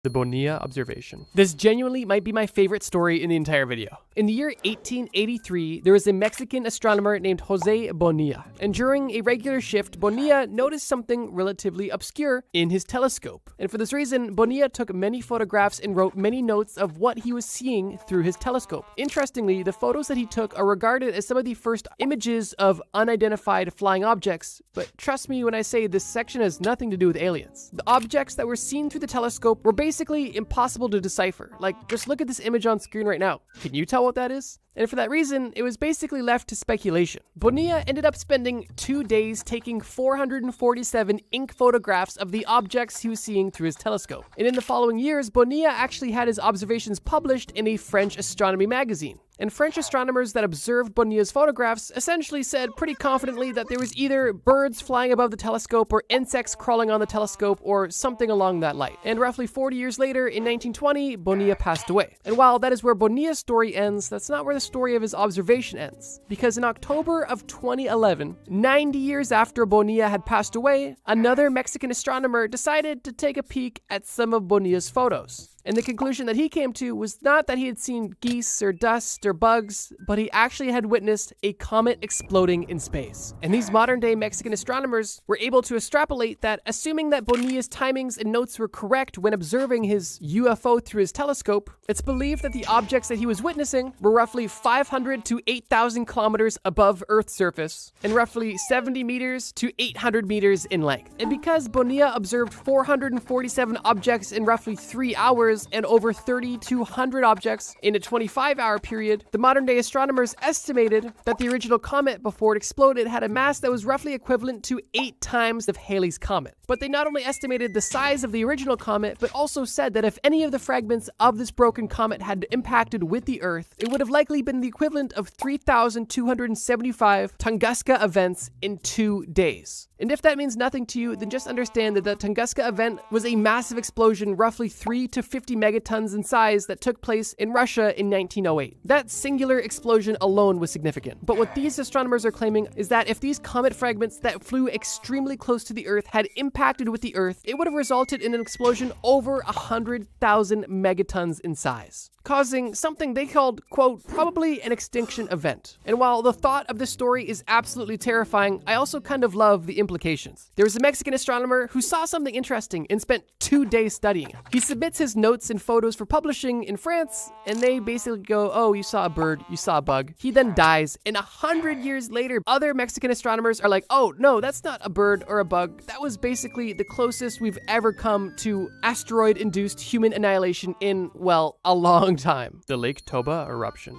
The Bonilla observation. This genuinely might be my favorite story in the entire video. In the year 1883, there was a Mexican astronomer named Jose Bonilla, and during a regular shift, Bonilla noticed something relatively obscure in his telescope. And for this reason, Bonilla took many photographs and wrote many notes of what he was seeing through his telescope. Interestingly, the photos that he took are regarded as some of the first images of unidentified flying objects, but trust me when I say this section has nothing to do with aliens. The objects that were seen through the telescope were basically impossible to decipher. Like, just look at this image on screen right now. Can you tell what that is? And for that reason, it was basically left to speculation. Bonilla ended up spending 2 days taking 447 ink photographs of the objects he was seeing through his telescope. And in the following years, Bonilla actually had his observations published in a French astronomy magazine. And French astronomers that observed Bonilla's photographs essentially said pretty confidently that there was either birds flying above the telescope or insects crawling on the telescope or something along that line. And roughly 40 years later, in 1920, Bonilla passed away. And while that is where Bonilla's story ends, that's not where the story of his observation ends. Because in October of 2011, 90 years after Bonilla had passed away, another Mexican astronomer decided to take a peek at some of Bonilla's photos. And the conclusion that he came to was not that he had seen geese or dust or bugs, but he actually had witnessed a comet exploding in space. And these modern-day Mexican astronomers were able to extrapolate that, assuming that Bonilla's timings and notes were correct when observing his UFO through his telescope, it's believed that the objects that he was witnessing were roughly 500 to 8,000 kilometers above Earth's surface, and roughly 70 meters to 800 meters in length. And because Bonilla observed 447 objects in roughly 3 hours, and over 3,200 objects in a 25-hour period, the modern-day astronomers estimated that the original comet before it exploded had a mass that was roughly equivalent to 8 times of Halley's Comet. But they not only estimated the size of the original comet, but also said that if any of the fragments of this broken comet had impacted with the Earth, it would have likely been the equivalent of 3,275 Tunguska events in 2 days. And if that means nothing to you, then just understand that the Tunguska event was a massive explosion roughly 3 to 50 megatons in size that took place in Russia in 1908. That singular explosion alone was significant. But what these astronomers are claiming is that if these comet fragments that flew extremely close to the Earth had impacted with the Earth, it would have resulted in an explosion over 100,000 megatons in size, causing something they called, quote, probably an extinction event. And while the thought of this story is absolutely terrifying, I also kind of love the implications. There was a Mexican astronomer who saw something interesting and spent 2 days studying it. He submits his notes and photos for publishing in France, and they basically go, oh, you saw a bird, you saw a bug. He then dies, and 100 years later, other Mexican astronomers are like, oh, no, that's not a bird or a bug. That was basically the closest we've ever come to asteroid-induced human annihilation in, well, a long time. The Lake Toba eruption.